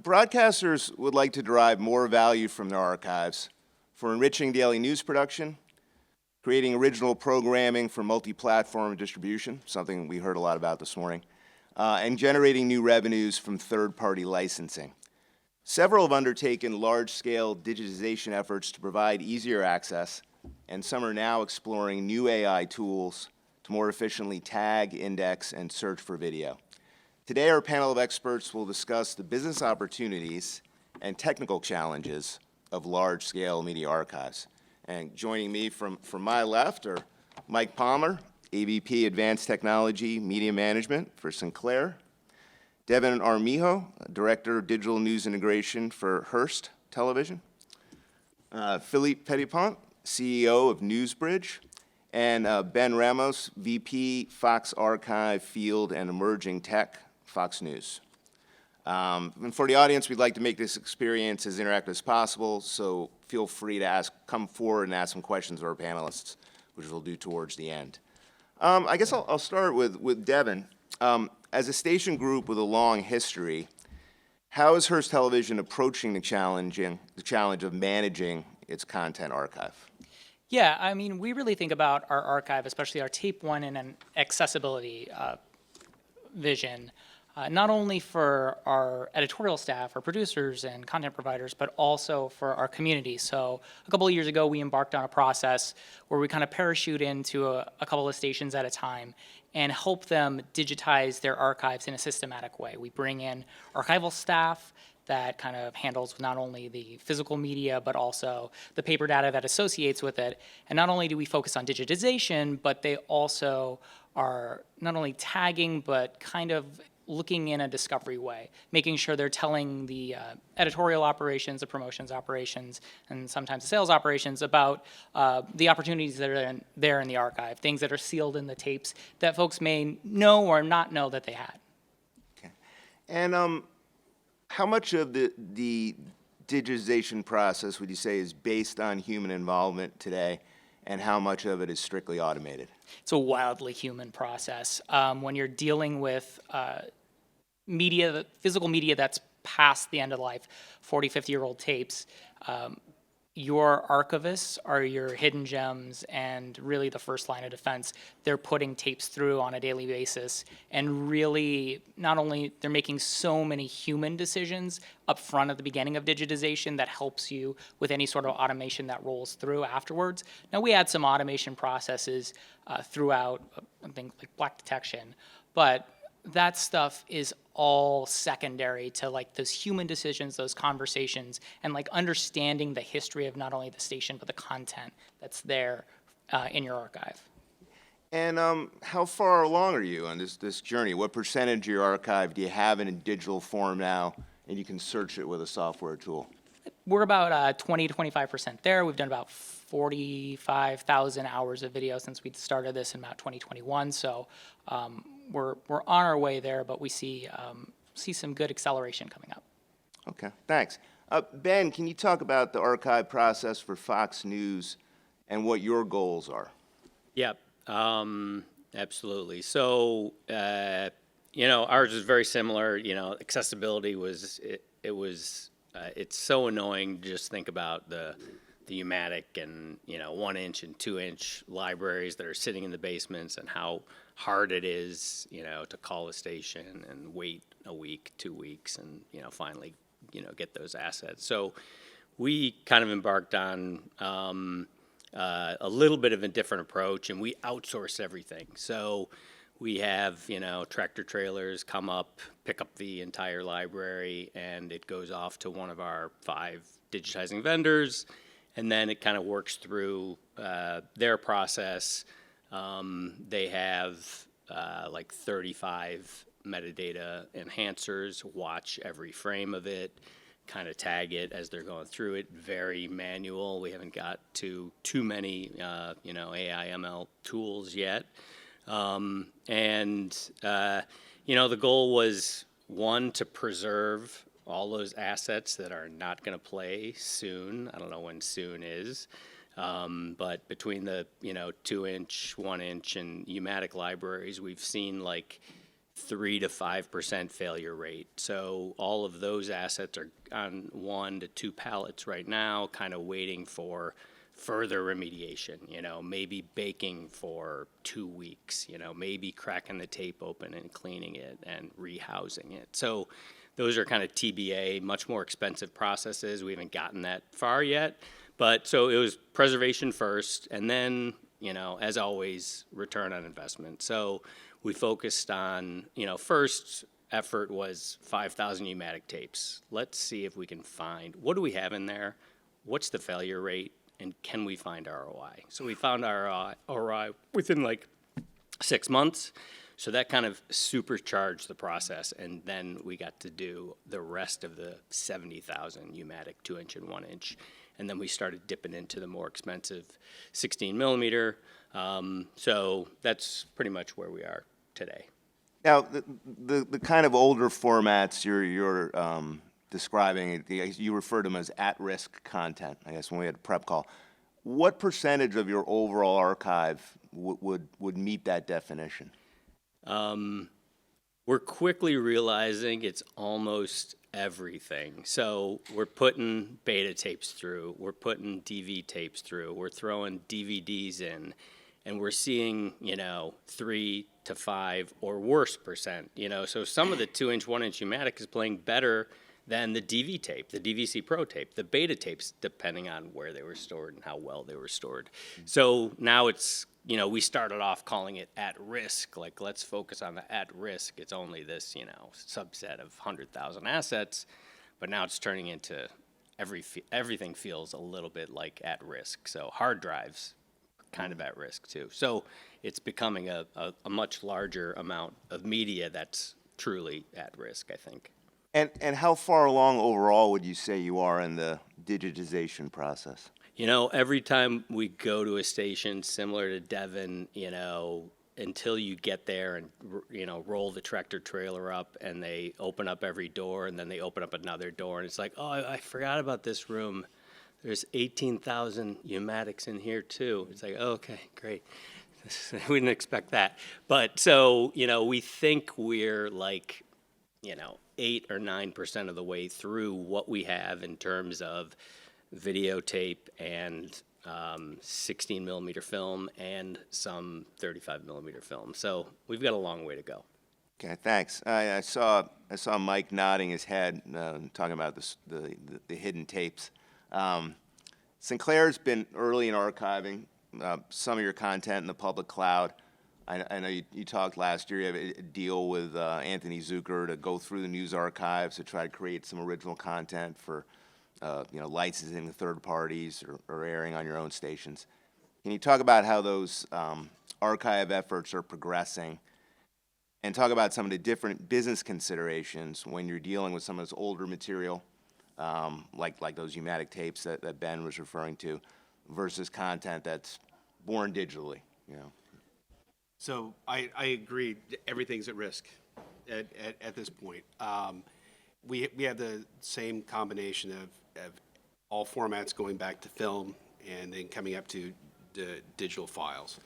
Broadcasters would like to derive more value from their archives for enriching daily news production, creating original programming for multi-platform distribution, something we heard a lot about this morning, and generating new revenues from third-party licensing. Several have undertaken large-scale digitization efforts to provide easier access, and some are now exploring new AI tools to more efficiently tag, index, and search for video. Today, our panel of experts will discuss the business opportunities and technical challenges of large-scale media archives. And joining me from my left are Mike Palmer, AVP Advanced Technology Media Management for Sinclair, Devin Armijo, Director of Digital News Integration for Hearst Television, Philippe Petitpont, CEO of Newsbridge, and Ben Ramos, VP Fox Archive Field and Emerging Tech, Fox News. And for the audience, we'd like to make this experience as interactive as possible, so feel free to come forward and ask some questions of our panelists, which we'll do towards the end. I guess I'll start with Devin. As a station group with a long history, how is Hearst Television approaching the challenge of managing its content archive? Yeah, I mean, we really think about our archive, especially our tape one, in an accessibility vision, not only for our editorial staff, our producers and content providers, but also for our community. So a couple of years ago, we embarked on a process where we kind of parachute into a couple of stations at a time and help them digitize their archives in a systematic way. We bring in archival staff that kind of handles not only the physical media, but also the paper data that associates with it. And not only do we focus on digitization, but they also are not only tagging, but kind of looking in a discovery way, making sure they're telling the editorial operations, the promotions operations, and sometimes the sales operations about the opportunities that are there in the archive, things that are sealed in the tapes that folks may know or not know that they had. Okay. And how much of the digitization process would you say is based on human involvement today, and how much of it is strictly automated? It's a wildly human process. When you're dealing with media, physical media that's past the end of life, 40, 50-year-old tapes, your archivists are your hidden gems and really the first line of defense. They're putting tapes through on a daily basis, and really not only they're making so many human decisions up front at the beginning of digitization that helps you with any sort of automation that rolls through afterwards. Now we add some automation processes throughout, things like black detection, but that stuff is all secondary to like those human decisions, those conversations, and like understanding the history of not only the station but the content that's there in your archive. And how far along are you on this journey? What percentage of your archive do you have in a digital form now, and you can search it with a software tool? We're about 20 to 25% there. We've done about 45,000 hours of video since we started this in about 2021. So we're on our way there, but we see some good acceleration coming up. Okay, thanks. Ben, can you talk about the archive process for Fox News and what your goals are? Yep, absolutely. So, ours is very similar. Accessibility was, it's so annoying to just think about the U-matic and 1-inch and 2-inch libraries that are sitting in the basements, and how hard it is to call a station and wait a week, 2 weeks, and finally get those assets. So we kind of embarked on a little bit of a different approach, and we outsource everything. So we have tractor trailers come up, pick up the entire library, and it goes off to one of our 5 digitizing vendors, and then it kind of works through their process. They have like 35 metadata enhancers, watch every frame of it, kind of tag it as they're going through it. Very manual. We haven't got to too many AI ML tools yet. The goal was, one, to preserve all those assets that are not going to play soon. I don't know when soon is. But between the 2-inch, 1-inch, and U-matic libraries, we've seen like 3 to 5% failure rate. So all of those assets are on 1 to 2 pallets right now, kind of waiting for further remediation, maybe baking for 2 weeks, maybe cracking the tape open and cleaning it and rehousing it. So those are kind of TBA, much more expensive processes. We haven't gotten that far yet. But so it was preservation first, and then, as always, return on investment. So we focused on, first effort was 5,000 pneumatic tapes. Let's see if we can find, what do we have in there? What's the failure rate? And can we find ROI? So we found ROI within like 6 months. So that kind of supercharged the process. And then we got to do the rest of the 70,000 pneumatic 2-inch and 1-inch. And then we started dipping into the more expensive 16 millimeter. So that's pretty much where we are today. Now, the kind of older formats you're describing, you refer to them as at-risk content, I guess, when we had a prep call. What percentage of your overall archive would meet that definition? We're quickly realizing it's almost everything. So we're putting beta tapes through, we're putting DV tapes through, we're throwing DVDs in, and we're seeing, 3 to 5 or worse percent. So some of the 2-inch, 1-inch pneumatic is playing better than the DV tape, the DVC Pro tape, the beta tapes, depending on where they were stored and how well they were stored. So now it's, we started off calling it at risk, like let's focus on the at risk. It's only this, subset of 100,000 assets, but now it's turning into everything feels a little bit like at risk. So hard drives, kind of at risk too. So it's becoming a much larger amount of media that's truly at risk, I think. And how far along overall would you say you are in the digitization process? Every time we go to a station similar to Devon, until you get there and, roll the tractor trailer up and they open up every door and then they open up another door and it's like, oh, I forgot about this room. There's 18,000 pneumatics in here too. It's like, oh, okay, great. We didn't expect that. But so, we think we're like, 8 or 9% of the way through what we have in terms of videotape and 16 millimeter film and some 35 millimeter film. So we've got a long way to go. Okay, thanks. I saw Mike nodding his head, talking about the hidden tapes. Sinclair's been early in archiving some of your content in the public cloud. I know you talked last year, you have a deal with Anthony Zucker to go through the news archives to try to create some original content for, licensing to third parties or airing on your own stations. Can you talk about how those archive efforts are progressing and talk about some of the different business considerations when you're dealing with some of this older material, like those pneumatic tapes that Ben was referring to, versus content that's born digitally, So I agree, everything's at risk at this point. We have the same combination of all formats going back to film and then coming up to the digital files.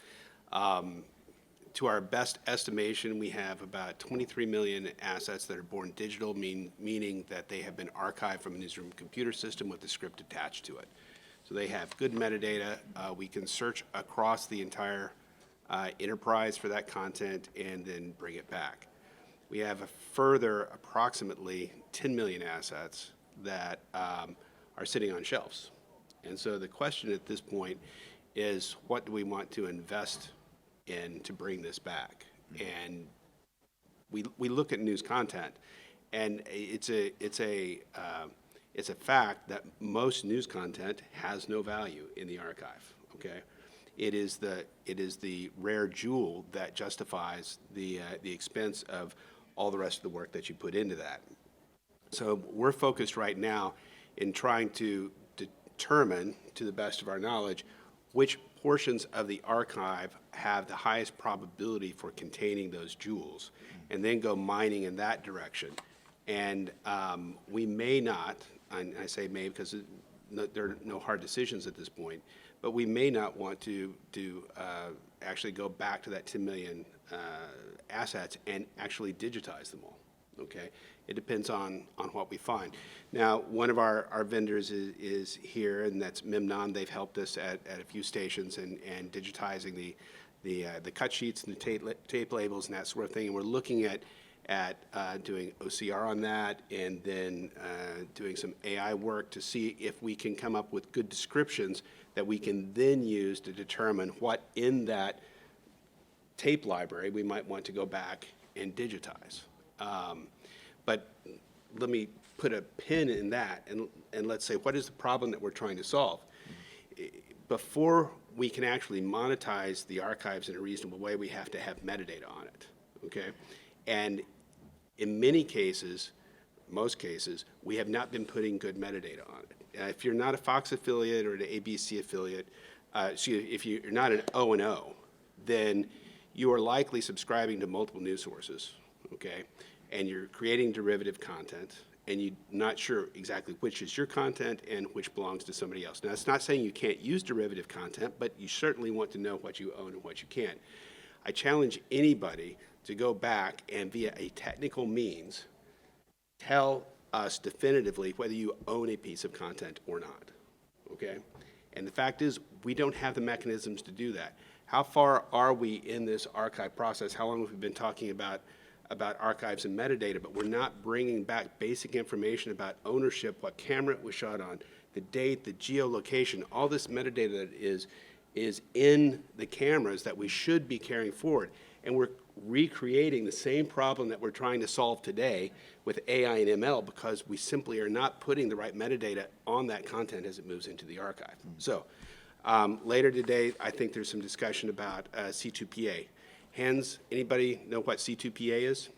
To our best estimation, we have about 23 million assets that are born digital, meaning that they have been archived from a newsroom computer system with the script attached to it. So they have good metadata. We can search across the entire enterprise for that content and then bring it back. We have a further approximately 10 million assets that are sitting on shelves. And so the question at this point is, what do we want to invest in to bring this back? And we look at news content, and it's a fact that most news content has no value in the archive. Okay. It is the rare jewel that justifies the expense of all the rest of the work that you put into that. So we're focused right now in trying to determine, to the best of our knowledge, which portions of the archive have the highest probability for containing those jewels, and then go mining in that direction. And we may not, and I say may because there are no hard decisions at this point, but we may not want to actually go back to that 10 million assets and actually digitize them all, okay? It depends on what we find. Now, one of our vendors is here, and that's Mimnon. They've helped us at a few stations and digitizing the cut sheets and the tape labels and that sort of thing. And we're looking at doing OCR on that, and then doing some AI work to see if we can come up with good descriptions that we can then use to determine what in that tape library we might want to go back and digitize. But let me put a pin in that, and let's say, what is the problem that we're trying to solve? Before we can actually monetize the archives in a reasonable way, we have to have metadata on it, okay? And in many cases, most cases, we have not been putting good metadata on it. If you're not a Fox affiliate or an ABC affiliate, if you're not an O&O, then you are likely subscribing to multiple news sources, okay? And you're creating derivative content, and you're not sure exactly which is your content and which belongs to somebody else. Now, that's not saying you can't use derivative content, but you certainly want to know what you own and what you can't. I challenge anybody to go back and, via a technical means, tell us definitively whether you own a piece of content or not, okay? And the fact is, we don't have the mechanisms to do that. How far are we in this archive process? How long have we been talking about archives and metadata, but we're not bringing back basic information about ownership, what camera it was shot on, the date, the geolocation, all this metadata that is in the cameras that we should be carrying forward. And we're recreating the same problem that we're trying to solve today with AI and ML, because we simply are not putting the right metadata on that content as it moves into the archive. So later today, I think there's some discussion about C2PA. Hands, anybody know what C2PA is?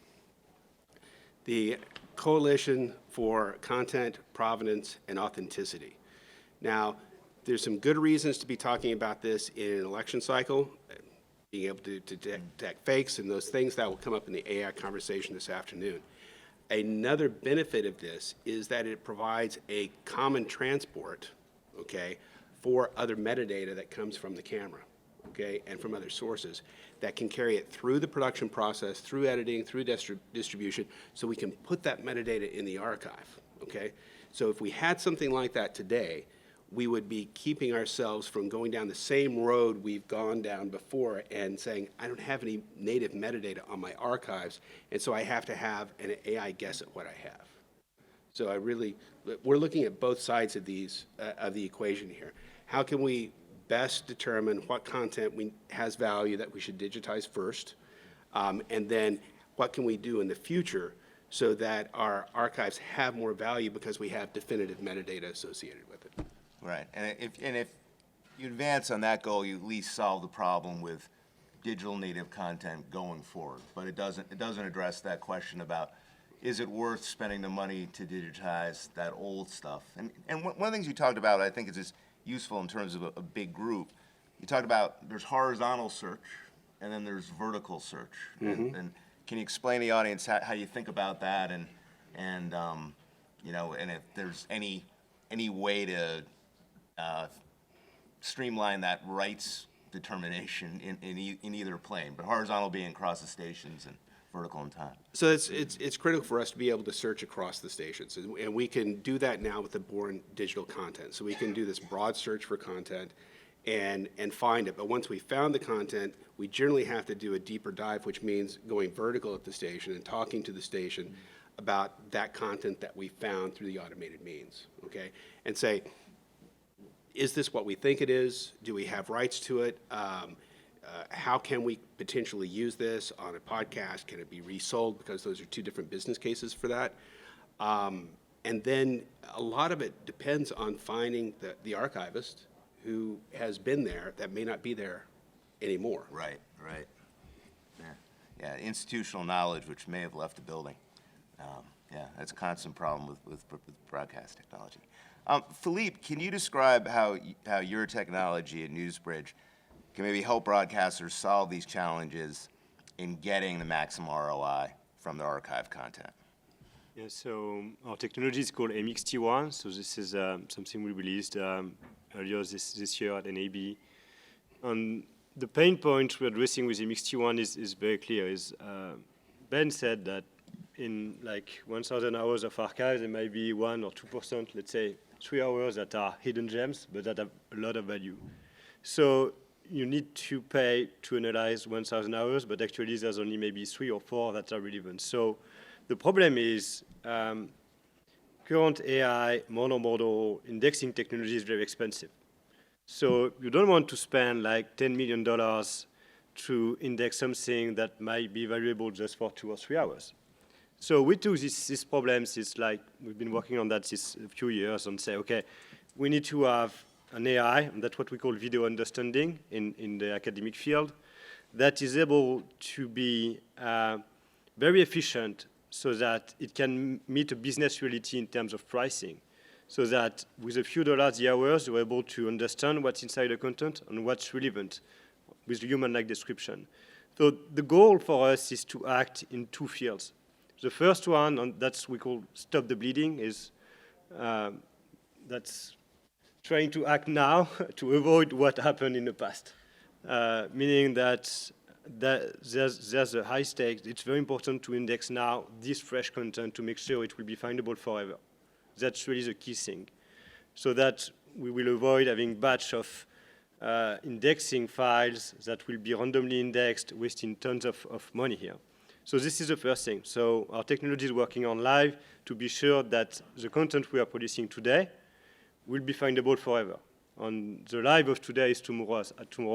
The Coalition for Content, Provenance, and Authenticity. Now, there's some good reasons to be talking about this in an election cycle, being able to detect fakes and those things that will come up in the AI conversation this afternoon. Another benefit of this is that it provides a common transport, okay, for other metadata that comes from the camera, okay, and from other sources that can carry it through the production process, through editing, through distribution, so we can put that metadata in the archive, okay? So if we had something like that today, we would be keeping ourselves from going down the same road we've gone down before and saying, I don't have any native metadata on my archives, and so I have to have an AI guess at what I have. So we're looking at both sides of of the equation here. How can we best determine what content has value that we should digitize first, and then what can we do in the future so that our archives have more value because we have definitive metadata associated with it. Right, and if you advance on that goal, you at least solve the problem with digital native content going forward. But it doesn't address that question about, is it worth spending the money to digitize that old stuff? And one of the things you talked about, I think, is just useful in terms of a big group. You talked about there's horizontal search, and then there's vertical search. Mm-hmm. And can you explain to the audience how you think about that, and you know, and if there's any way to streamline that rights determination in either plane, but horizontal being across the stations and vertical in time. So it's critical for us to be able to search across the stations, and we can do that now with the Born digital content. So we can do this broad search for content and find it. But once we found the content, we generally have to do a deeper dive, which means going vertical at the station and talking to the station about that content that we found through the automated means, okay? And say, is this what we think it is? Do we have rights to it? How can we potentially use this on a podcast? Can it be resold? Because those are two different business cases for that. And then a lot of it depends on finding the archivist who has been there that may not be there anymore. Right. Yeah, institutional knowledge which may have left the building. Yeah, that's a constant problem with broadcast technology. Philippe, can you describe how your technology at NewsBridge can maybe help broadcasters solve these challenges in getting the maximum ROI from their archive content? Yeah, so our technology is called MXT1. So this is something we released earlier this year at NAB. And the pain point we're addressing with MXT1 is very clear. Ben said that in like 1,000 hours of archive, there might be 1 or 2%, let's say 3 hours that are hidden gems, but that have a lot of value. So you need to pay to analyze 1,000 hours, but actually there's only maybe 3 or 4 that are relevant. So the problem is current AI, monomodal indexing technology is very expensive. So you don't want to spend like $10 million to index something that might be valuable just for 2 or 3 hours. So we took these problems, it's like we've been working on that this a few years and say, okay, we need to have an AI, and that's what we call video understanding in the academic field, that is able to be very efficient so that it can meet a business reality in terms of pricing. So that with a few dollars the hours, you're able to understand what's inside the content and what's relevant with human-like description. So the goal for us is to act in 2 fields. The first one, and that's we call stop the bleeding, is that's trying to act now to avoid what happened in the past. Meaning that there's a high stake. It's very important to index now this fresh content to make sure it will be findable forever. That's really the key thing. So that we will avoid having batch of indexing files that will be randomly indexed, wasting tons of money here. So this is the first thing. So our technology is working on live to be sure that the content we are producing today will be findable forever. And the live of today is tomorrow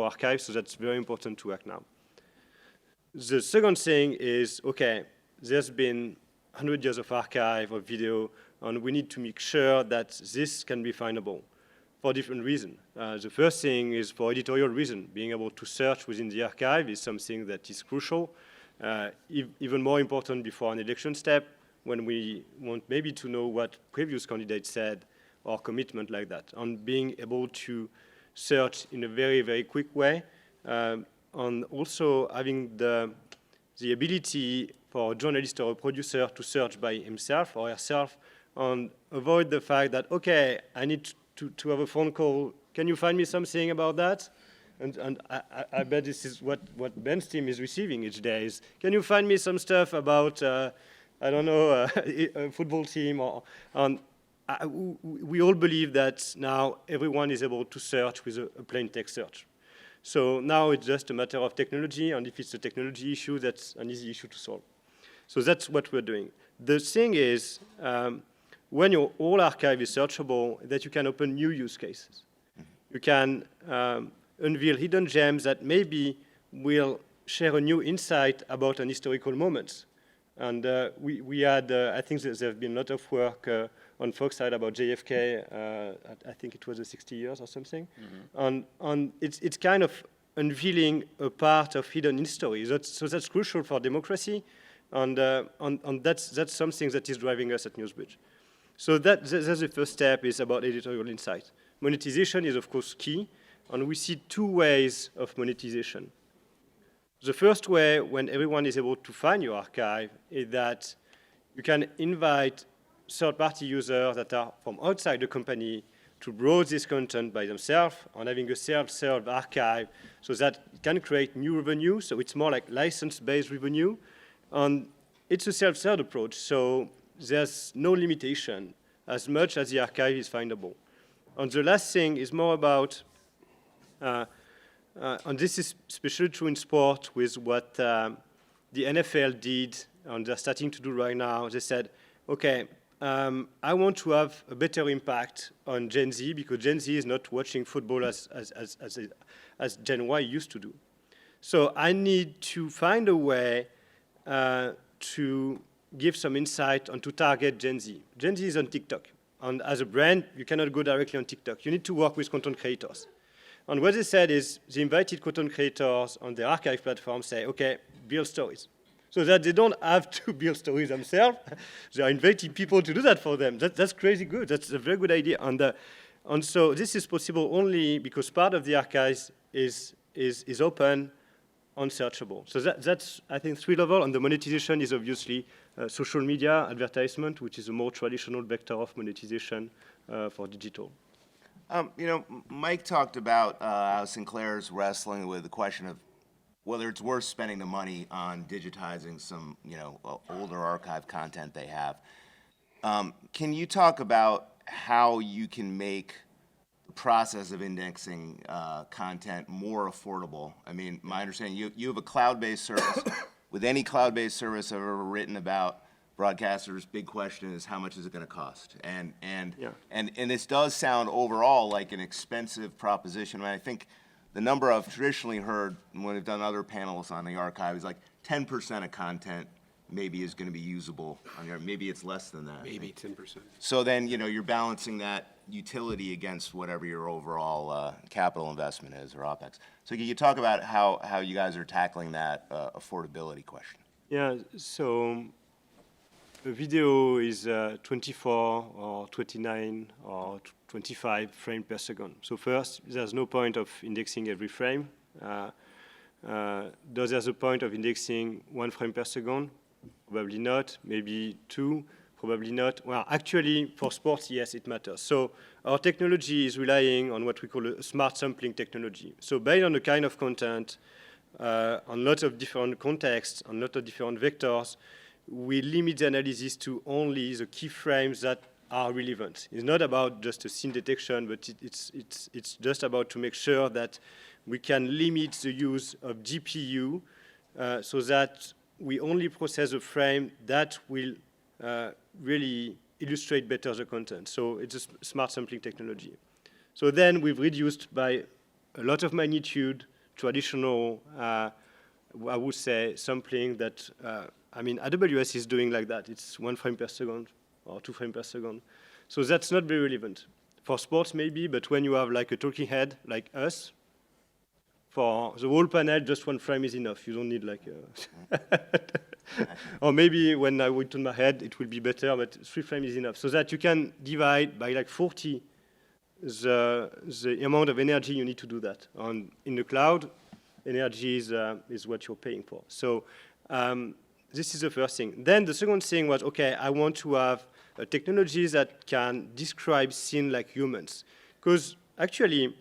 archive, so that's very important to act now. The second thing is, okay, there's been 100 years of archive of video, and we need to make sure that this can be findable for different reasons. The first thing is for editorial reason. Being able to search within the archive is something that is crucial. Even more important before an election step, when we want maybe to know what previous candidates said or commitment like that, on being able to search in a very, very quick way, and also having the ability for a journalist or a producer to search by himself or herself and avoid the fact that, okay, I need to have a phone call. Can you find me something about that? And I bet this is what Ben's team is receiving each day is, can you find me some stuff about, I don't know, a football team? We all believe that now everyone is able to search with a plain text search. So now it's just a matter of technology, and if it's a technology issue, that's an easy issue to solve. So that's what we're doing. The thing is, when your whole archive is searchable, that you can open new use cases. You can unveil hidden gems that maybe will share a new insight about an historical moment. And we had, I think there's been a lot of work on Fox side about JFK, I think it was 60 years or something. And it's kind of unveiling a part of hidden history. So that's crucial for democracy, and that's something that is driving us at Newsbridge. So that's the first step, is about editorial insight. Monetization is, of course, key, and we see 2 ways of monetization. The first way, when everyone is able to find your archive, is that you can invite third-party users that are from outside the company to browse this content by themselves and having a self-serve archive so that it can create new revenue. So it's more like license-based revenue. And it's a self-serve approach, so there's no limitation as much as the archive is findable. And the last thing is more about, and this is especially true in sport with what the NFL did, and they're starting to do right now. They said, okay, I want to have a better impact on Gen Z because Gen Z is not watching football as Gen Y used to do. So I need to find a way to give some insight and to target Gen Z. Gen Z is on TikTok. And as a brand, you cannot go directly on TikTok. You need to work with content creators. And what they said is the invited content creators on the archive platform say, okay, build stories. So that they don't have to build stories themselves. They are inviting people to do that for them. That's crazy good. That's a very good idea. And so this is possible only because part of the archives is open, unsearchable. So that's, I think, 3 levels. And the monetization is obviously social media, advertisement, which is a more traditional vector of monetization for digital. Mike talked about how Sinclair's wrestling with the question of whether it's worth spending the money on digitizing some, older archive content they have. Can you talk about how you can make the process of indexing content more affordable? I mean, my understanding, you have a cloud-based service. With any cloud-based service I've ever written about, broadcasters' big question is how much is it going to cost? And this does sound overall like an expensive proposition. I think the number I've traditionally heard when we've done other panels on the archive is like 10% of content maybe is going to be usable on there. Maybe it's less than that. Maybe 10%. So then, you're balancing that utility against whatever your overall capital investment is or OpEx. So can you talk about how you guys are tackling that affordability question? Yeah, so a video is 24 or 29 or 25 frames per second. So first, there's no point of indexing every frame. Does there's a point of indexing 1 frame per second? Probably not. Maybe 2, probably not. Well, actually, for sports, yes, it matters. So our technology is relying on what we call a smart sampling technology. So based on the kind of content, on lots of different contexts, on lots of different vectors, we limit the analysis to only the key frames that are relevant. It's not about just a scene detection, but it's just about to make sure that we can limit the use of GPU so that we only process a frame that will really illustrate better the content. So it's a smart sampling technology. So then we've reduced by a lot of magnitude traditional, I would say, sampling that, AWS is doing like that. It's 1 frame per second or 2 frames per second. So that's not very relevant. For sports, maybe, but when you have like a talking head like us, for the whole panel, just 1 frame is enough. You don't need like or maybe when I would turn my head, it will be better, but 3 frames is enough. So that you can divide by like 40 the amount of energy you need to do that. In the cloud, energy is what you're paying for. So this is the first thing. Then the second thing was, okay, I want to have technologies that can describe scene like humans. Because actually,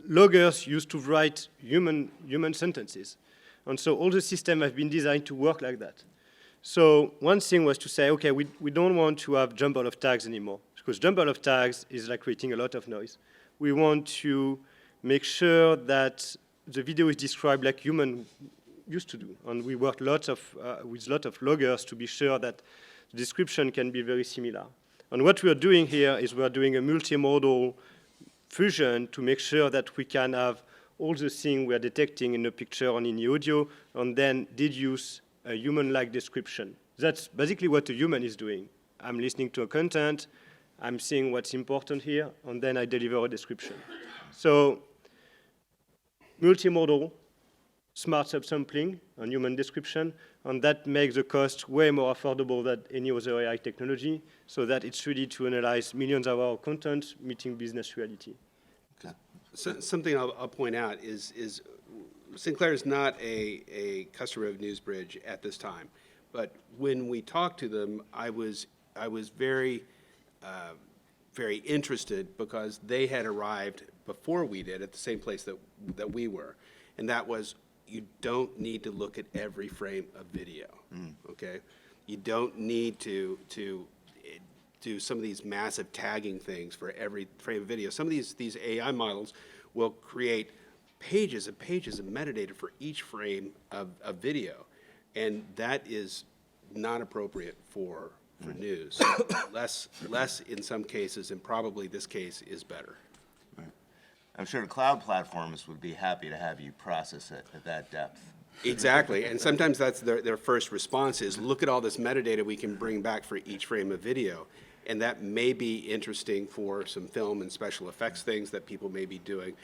loggers used to write human sentences. And so all the systems have been designed to work like that. So one thing was to say, okay, we don't want to have jumble of tags anymore, because jumble of tags is like creating a lot of noise. We want to make sure that the video is described like human used to do. And we work with lots of loggers to be sure that the description can be very similar. And what we are doing here is we are doing a multimodal fusion to make sure that we can have all the things we are detecting in the picture and in the audio, and then deduce a human-like description. That's basically what a human is doing. I'm listening to a content, I'm seeing what's important here, and then I deliver a description. So multimodal, smart subsampling, and human description, and that makes the cost way more affordable than any other AI technology, so that it's ready to analyze millions of hours of content, meeting business reality. Okay. So, something I'll point out is Sinclair is not a customer of NewsBridge at this time, but when we talked to them, I was very very interested because they had arrived before we did at the same place that we were, and that was, you don't need to look at every frame of video, okay? You don't need to do some of these massive tagging things for every frame of video. Some of these AI models will create pages and pages of metadata for each frame of video, and that is not appropriate for news. Less in some cases, and probably this case is better. I'm sure the cloud platforms would be happy to have you process it at that depth. Exactly, and sometimes that's their first response is, look at all this metadata we can bring back for each frame of video, and that may be interesting for some film and special effects things that people may be doing.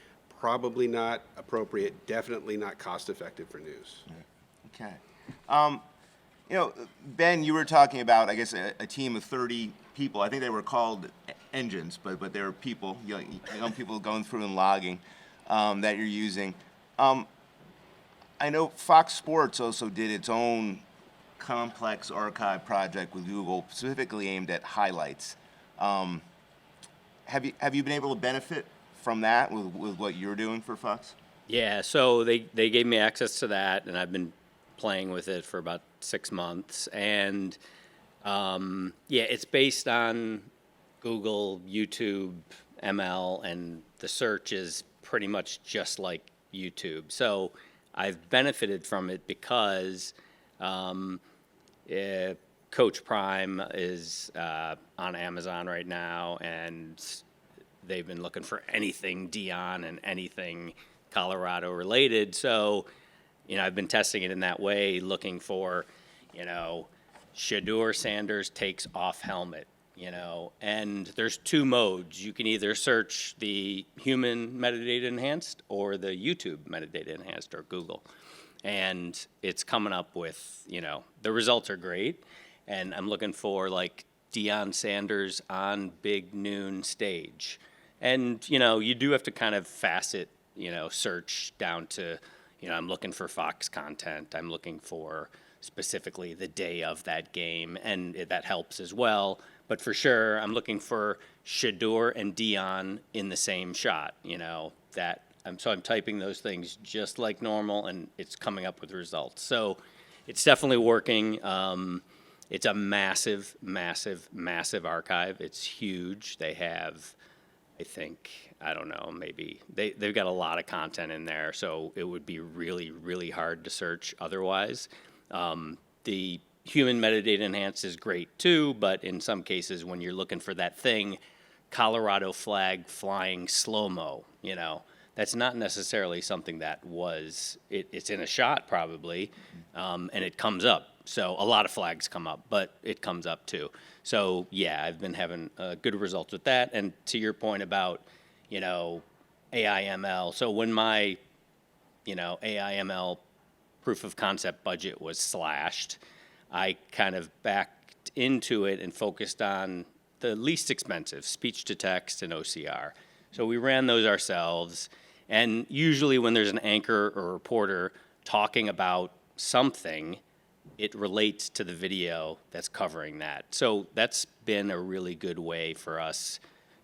Probably not appropriate, definitely not cost-effective for news. Okay. Ben, you were talking about, I guess, a team of 30 people. I think they were called engines, but they were people, young people going through and logging that you're using. I know Fox Sports also did its own complex archive project with Google, specifically aimed at highlights. have you been able to benefit from that with what you're doing for Fox? Yeah, so they gave me access to that, and I've been playing with it for about 6 months. And yeah, it's based on Google, YouTube, ML, and the search is pretty much just like YouTube. So I've benefited from it because Coach Prime is on Amazon right now, and they've been looking for anything Dion and anything Colorado related. So, I've been testing it in that way, looking for, Shedeur Sanders takes off helmet, and there's 2 modes. You can either search the human metadata enhanced or the YouTube metadata enhanced or Google. And it's coming up with, the results are great. And I'm looking for like Deion Sanders on big noon stage. And, you do have to kind of facet, search down to, I'm looking for Fox content. I'm looking for specifically the day of that game, and that helps as well. But for sure, I'm looking for Shedeur and Dion in the same shot, so I'm typing those things just like normal, and it's coming up with results. So it's definitely working. It's a massive, massive, massive archive. It's huge. They have, I think, I don't know, maybe they've got a lot of content in there, so it would be really, really hard to search otherwise. The human metadata enhanced is great too, but in some cases when you're looking for that thing, Colorado flag flying slow-mo, that's not necessarily something that it's in a shot probably, and it comes up. So a lot of flags come up, but it comes up too. So yeah, I've been having good results with that. And to your point about, AI/ML, so when my, AI/ML proof of concept budget was slashed, I kind of backed into it and focused on the least expensive, speech to text and OCR. So we ran those ourselves. And usually when there's an anchor or reporter talking about something, it relates to the video that's covering that. So that's been a really good way for us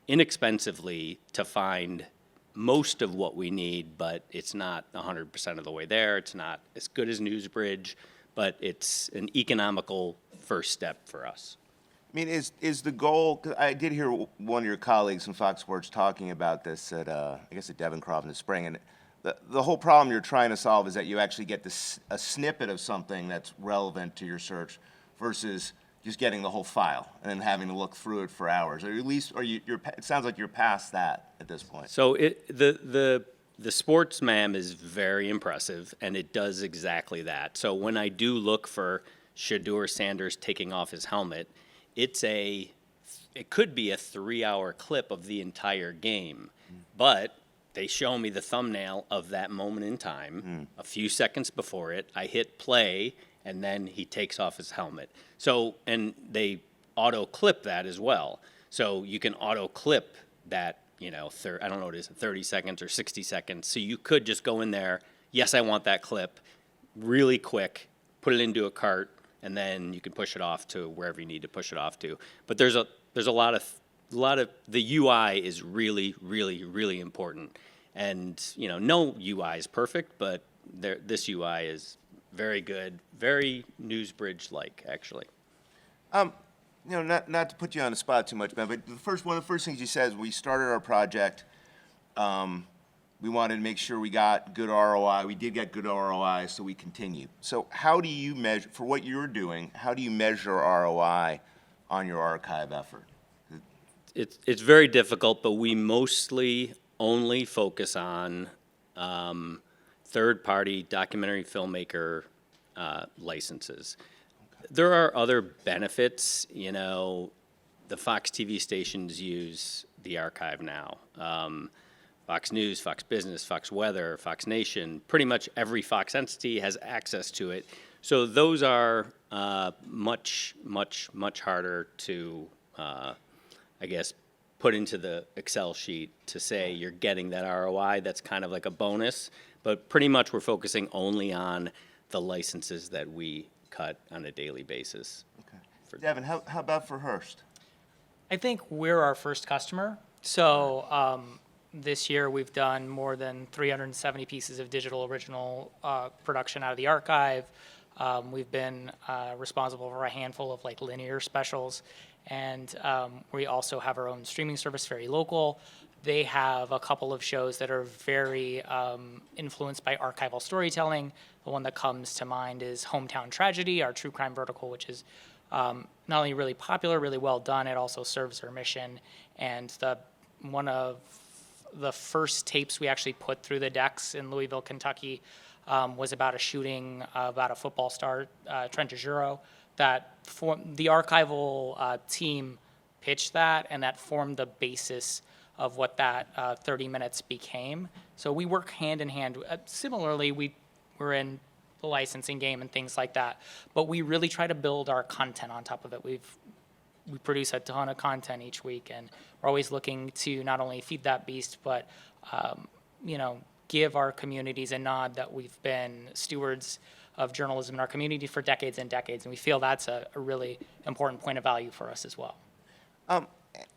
inexpensively to find most of what we need, but it's not 100% of the way there. It's not as good as NewsBridge, but it's an economical first step for us. I mean, is the goal, 'cause I did hear one of your colleagues from Fox Sports talking about this at, I guess at Devon Croft in the spring, and the whole problem you're trying to solve is that you actually get a snippet of something that's relevant to your search versus just getting the whole file and then having to look through it for hours, or at least, it sounds like you're past that at this point. So the sports MAM is very impressive, and it does exactly that. So when I do look for Shedeur Sanders taking off his helmet, it could be a 3-hour clip of the entire game, but they show me the thumbnail of that moment in time, a few seconds before it. I hit play, and then he takes off his helmet. So, and they auto clip that as well. So you can auto clip that, I don't know what it is, 30 seconds or 60 seconds. So you could just go in there, yes, I want that clip, really quick, put it into a cart, and then you can push it off to wherever you need to push it off to. But there's a lot of the UI is really, really, really important. And, no UI is perfect, but this UI is very good, very NewsBridge-like, actually. Not to put you on the spot too much, Ben, but one of the first things you said is we started our project, we wanted to make sure we got good ROI. We did get good ROI, so we continue. So how do you measure, for what you're doing, how do you measure ROI on your archive effort? It's very difficult, but we mostly only focus on third-party documentary filmmaker licenses. There are other benefits. The Fox TV stations use the archive now. Fox News, Fox Business, Fox Weather, Fox Nation, pretty much every Fox entity has access to it. So those are much, much, much harder to, put into the Excel sheet to say you're getting that ROI. That's kind of like a bonus. But pretty much we're focusing only on the licenses that we cut on a daily basis. Okay. Devin, how about for Hearst? I think we're our first customer. So this year, we've done more than 370 pieces of digital original production out of the archive. We've been responsible for a handful of like linear specials, and we also have our own streaming service, Very Local. They have a couple of shows that are very influenced by archival storytelling. The one that comes to mind is Hometown Tragedy, our true crime vertical, which is not only really popular, really well done, it also serves their mission. And one of the first tapes we actually put through the decks in Louisville, Kentucky, was about a shooting about a football star, Trent DeJuro, that the archival team pitched that, and that formed the basis of what that 30 minutes became. So we work hand in hand. Similarly, we're in the licensing game and things like that, but we really try to build our content on top of it. We produce a ton of content each week, and we're always looking to not only feed that beast, but give our communities a nod that we've been stewards of journalism in our community for decades and decades, and we feel that's a really important point of value for us as well.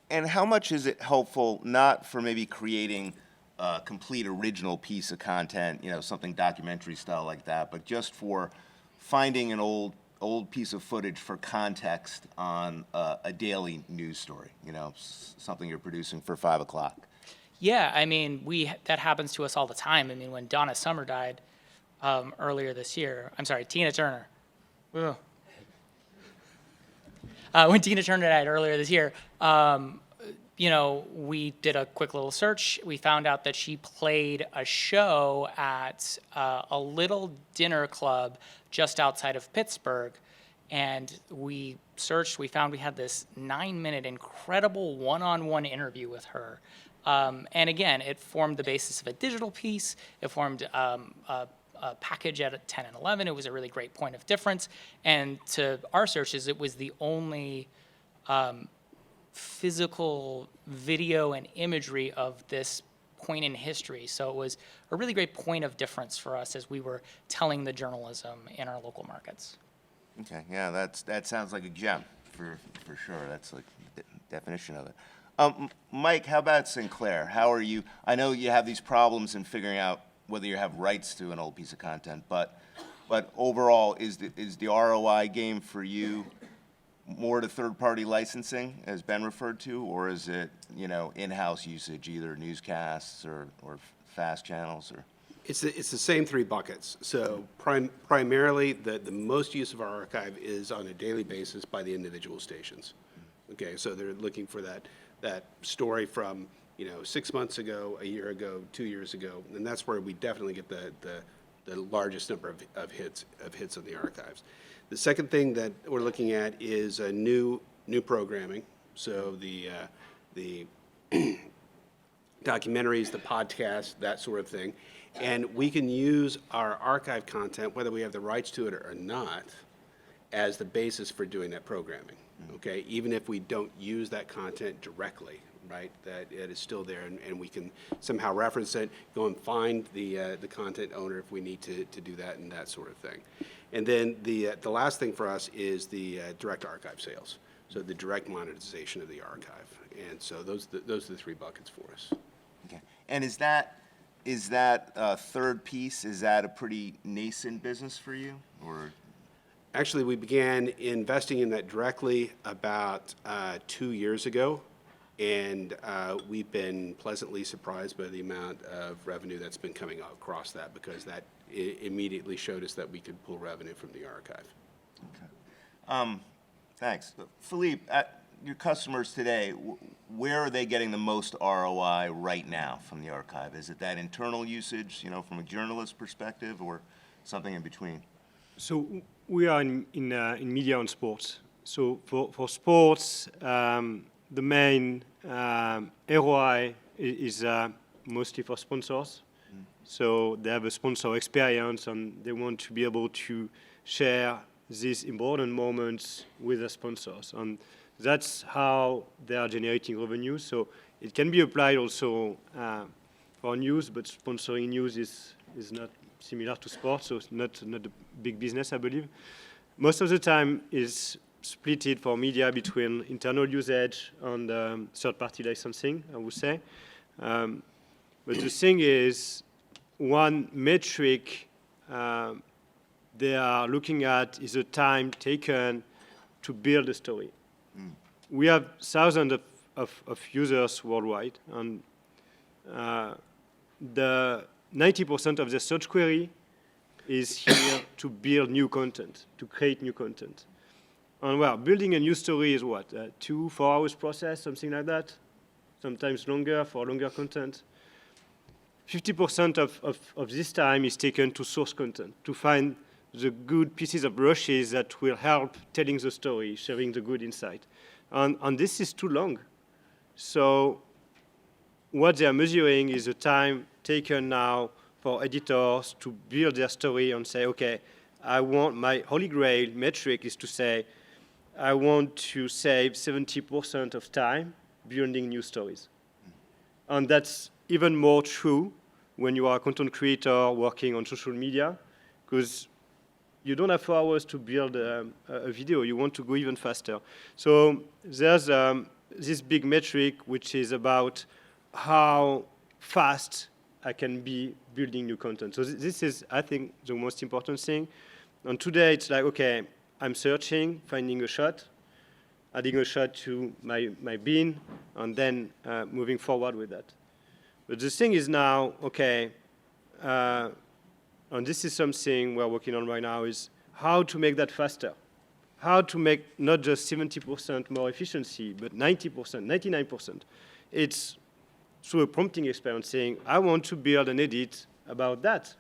And how much is it helpful, not for maybe creating a complete original piece of content, something documentary style like that, but just for finding an old piece of footage for context on a daily news story, something you're producing for 5 o'clock? Yeah, I mean, that happens to us all the time. I mean, when Donna Summer died earlier this year, I'm sorry, Tina Turner. Ugh. When Tina Turner died earlier this year, we did a quick little search. We found out that she played a show at a little dinner club just outside of Pittsburgh. And we searched, we found we had this 9-minute incredible one-on-one interview with her. And again, it formed the basis of a digital piece. It formed a package at 10 and 11. It was a really great point of difference. And to our searches, it was the only physical video and imagery of this point in history. So it was a really great point of difference for us as we were telling the journalism in our local markets. Okay, yeah, that sounds like a gem for sure. That's like the definition of it. Mike, how about Sinclair? How are you? I know you have these problems in figuring out whether you have rights to an old piece of content, but overall, is the ROI game for you more to third-party licensing, as Ben referred to, or is it in-house usage, either newscasts or fast channels or? It's the same 3 buckets. So primarily, the most use of our archive is on a daily basis by the individual stations. Okay, so they're looking for that story from 6 months ago, a year ago, 2 years ago, and that's where we definitely get the largest number of hits on the archives. The second thing that we're looking at is new programming. So the documentaries, the podcasts, that sort of thing. And we can use our archive content, whether we have the rights to it or not, as the basis for doing that programming, okay? Even if we don't use that content directly, right? That it is still there, and we can somehow reference it, go and find the content owner if we need to do that and that sort of thing. And then the last thing for us is the direct archive sales, so the direct monetization of the archive. And so those are the 3 buckets for us. Okay, and is that third piece, is that a pretty nascent business for you, or? Actually, we began investing in that directly about 2 years ago, and we've been pleasantly surprised by the amount of revenue that's been coming across that, because that immediately showed us that we could pull revenue from the archive. Okay. Thanks. Philippe, your customers today, where are they getting the most ROI right now from the archive? Is it that internal usage, from a journalist perspective, or something in between? So we are in media and sports. So for sports, the main ROI is mostly for sponsors. So they have a sponsor experience, and they want to be able to share these important moments with the sponsors. And that's how they are generating revenue. So it can be applied also for news, but sponsoring news is not similar to sports, so it's not a big business, I believe. Most of the time is split it for media between internal usage and third-party licensing, I would say. But the thing is, one metric they are looking at is the time taken to build a story. We have thousands of users worldwide, and the 90% of the search query is here to build new content, to create new content. And well, building a new story is what, 2-4 hours process, something like that? Sometimes longer for longer content. 50% of this time is taken to source content, to find the good pieces of brushes that will help telling the story, sharing the good insight. And this is too long. So what they are measuring is the time taken now for editors to build their story and say, okay, I want my holy grail metric is to say, I want to save 70% of time building new stories. And that's even more true when you are a content creator working on social media, because you don't have 4 hours to build a video. You want to go even faster. So there's this big metric, which is about how fast I can be building new content. So this is, I think, the most important thing. And today, it's like, okay, I'm searching, finding a shot, adding a shot to my bin, and then moving forward with that. But the thing is now, okay, and this is something we're working on right now, is how to make that faster. How to make not just 70% more efficiency, but 90%, 99%. It's through a prompting experience saying, I want to build an edit about that.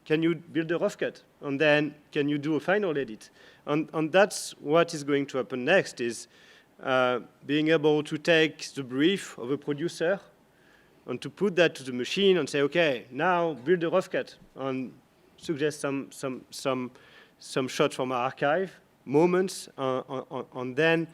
Can you build a rough cut? And then can you do a final edit? And that's what is going to happen next, is being able to take the brief of a producer and to put that to the machine and say, okay, now build a rough cut and suggest some shots from our archive, moments, and then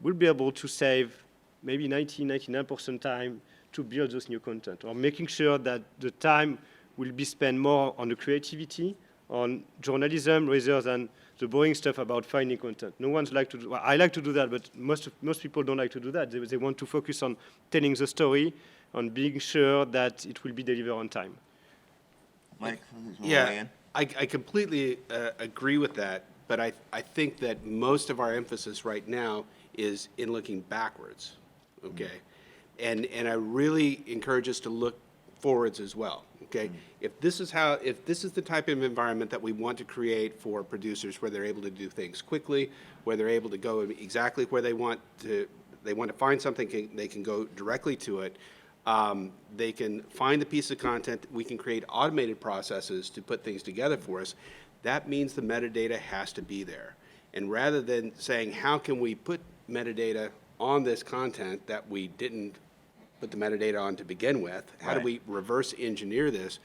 we'll be able to save maybe 99% time to build those new content, or making sure that the time will be spent more on the creativity, on journalism, rather than the boring stuff about finding content. No one's like to do, well, I like to do that, but most people don't like to do that. They want to focus on telling the story, on being sure that it will be delivered on time. Mike? Yeah, I completely agree with that, but I think that most of our emphasis right now is in looking backwards, okay? And I really encourage us to look forwards as well, okay? If this is the type of environment that we want to create for producers, where they're able to do things quickly, where they're able to go exactly where they want to find something, they can go directly to it. They can find the piece of content. We can create automated processes to put things together for us. That means the metadata has to be there. And rather than saying, how can we put metadata on this content that we didn't put the metadata on to begin with, how do we reverse engineer this?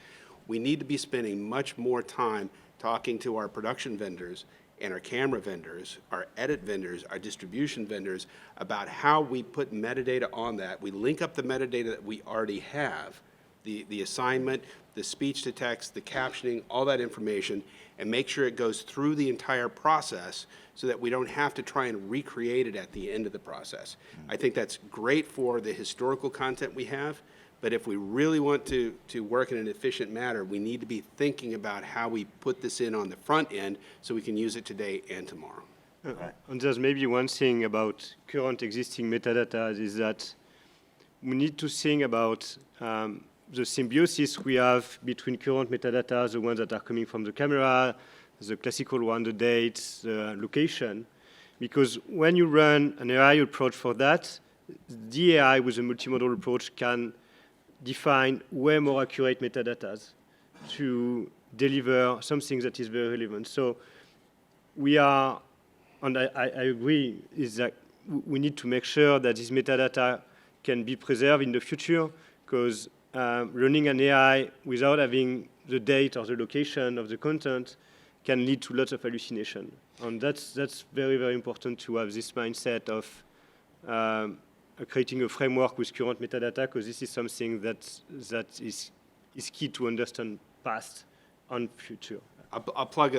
We need to be spending much more time talking to our production vendors and our camera vendors, our edit vendors, our distribution vendors, about how we put metadata on that. We link up the metadata that we already have, the assignment, the speech to text, the captioning, all that information, and make sure it goes through the entire process so that we don't have to try and recreate it at the end of the process. I think that's great for the historical content we have, but if we really want to work in an efficient manner, we need to be thinking about how we put this in on the front end so we can use it today and tomorrow. And there's maybe one thing about current existing metadata is that we need to think about the symbiosis we have between current metadata, the ones that are coming from the camera, the classical one, the dates, the location. Because when you run an AI approach for that, the AI with a multimodal approach can define way more accurate metadata to deliver something that is very relevant. So we are, and I agree, is that we need to make sure that this metadata can be preserved in the future, because running an AI without having the date or the location of the content can lead to lots of hallucination. And that's very, very important to have this mindset of creating a framework with current metadata, because this is something that is key to understand past and future. I'll plug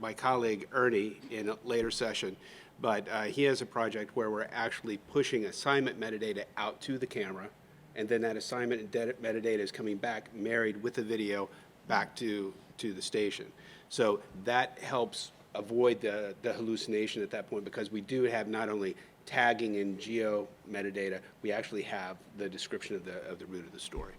my colleague Ernie in a later session, but he has a project where we're actually pushing assignment metadata out to the camera, and then that assignment metadata is coming back married with the video back to the station. So that helps avoid the hallucination at that point, because we do have not only tagging and geo metadata, we actually have the description of the root of the story.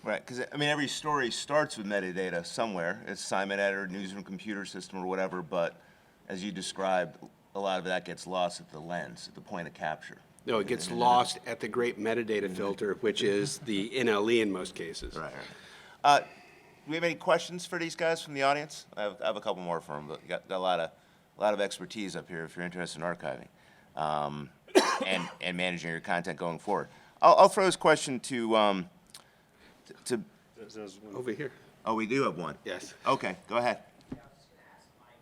Right, because, I mean, every story starts with metadata somewhere. It's assignment editor, newsroom computer system, or whatever, but as you described, a lot of that gets lost at the lens, at the point of capture. No, it gets lost at the great metadata filter, which is the NLE in most cases. Right. Do we have any questions for these guys from the audience? I have a couple more for them, but you got a lot of expertise up here if you're interested in archiving and managing your content going forward. I'll throw this question to There's one. Over here. oh, we do have one. Yes. Okay, go ahead. Yeah, I was just gonna ask Mike,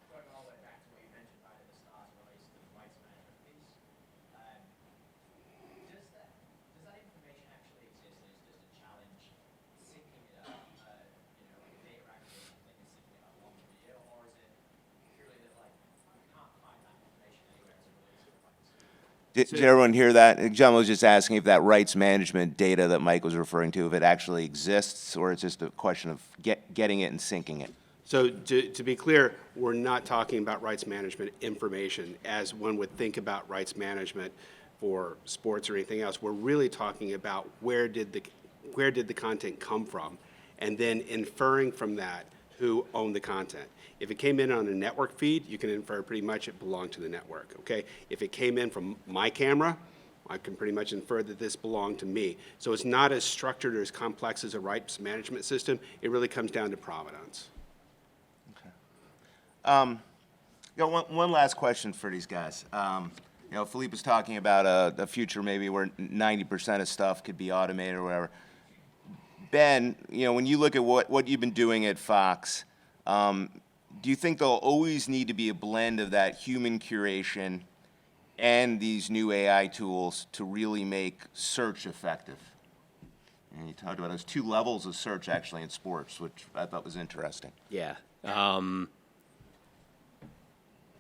going all the way back to what you mentioned right at the start relates to the rights management piece. Does that information actually exist as just a challenge syncing it up, like a data aggregation thing and syncing it up along the video, or is it purely that like you can't find that information anywhere as it relates to the rights? Did everyone hear that? John was just asking if that rights management data that Mike was referring to, if it actually exists, or it's just a question of getting it and syncing it. So to be clear, we're not talking about rights management information as one would think about rights management for sports or anything else. We're really talking about where did the content come from, and then inferring from that who owned the content. If it came in on a network feed, you can infer pretty much it belonged to the network, okay? If it came in from my camera, I can pretty much infer that this belonged to me. So it's not as structured or as complex as a rights management system. It really comes down to provenance. One last question for these guys. Philippe was talking about a future maybe where 90% of stuff could be automated or whatever. Ben, when you look at what you've been doing at Fox, do you think there'll always need to be a blend of that human curation and these new AI tools to really make search effective? And you talked about those two levels of search actually in sports, which I thought was interesting. Yeah.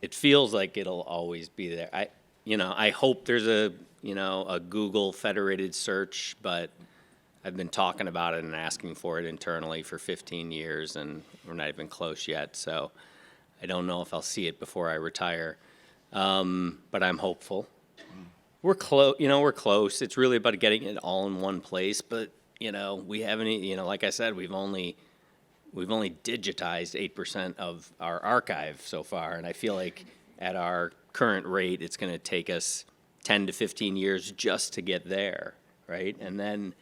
It feels like it'll always be there. I hope there's a Google federated search, but I've been talking about it and asking for it internally for 15 years, and we're not even close yet. So I don't know if I'll see it before I retire, but I'm hopeful. We're close. We're close. It's really about getting it all in one place. But we haven't. Like I said, we've only digitized 8% of our archive so far, and I feel like at our current rate, it's going to take us 10 to 15 years just to get there, right? And then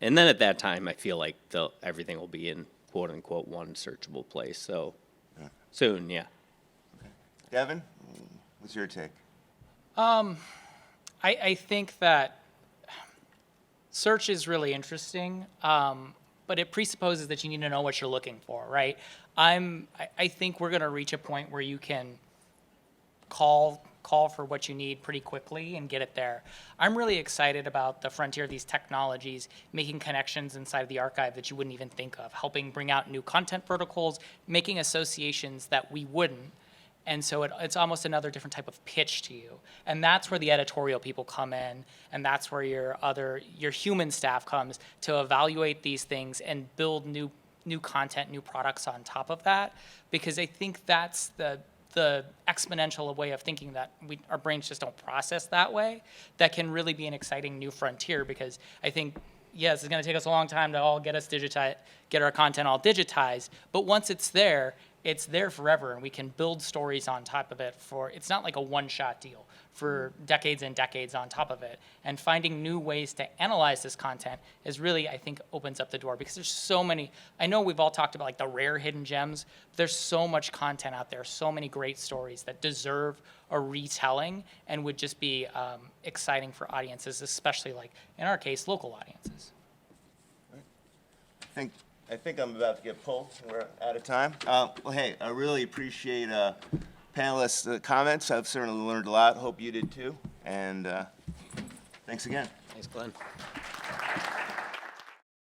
at that time, I feel like everything will be in quote unquote one searchable place. So soon, yeah. Devin, what's your take? I think that search is really interesting, but it presupposes that you need to know what you're looking for, right? I think we're going to reach a point where you can call for what you need pretty quickly and get it there. I'm really excited about the frontier of these technologies, making connections inside of the archive that you wouldn't even think of, helping bring out new content verticals, making associations that we wouldn't. And so it's almost another different type of pitch to you. And that's where the editorial people come in, and that's where your human staff comes to evaluate these things and build new content, new products on top of that. Because I think that's the exponential way of thinking that our brains just don't process that way, that can really be an exciting new frontier. Because I think, yes, it's going to take us a long time to all get our content all digitized, but once it's there forever, and we can build stories on top of it it's not like a one-shot deal for decades and decades on top of it. And finding new ways to analyze this content is really, I think, opens up the door, because there's so many. I know we've all talked about like the rare hidden gems. But there's so much content out there, so many great stories that deserve a retelling and would just be exciting for audiences, especially like in our case, local audiences. I think I'm about to get pulled. We're out of time. Well, hey, I really appreciate panelists' comments. I've certainly learned a lot. Hope you did too. And thanks again. Thanks, Glenn.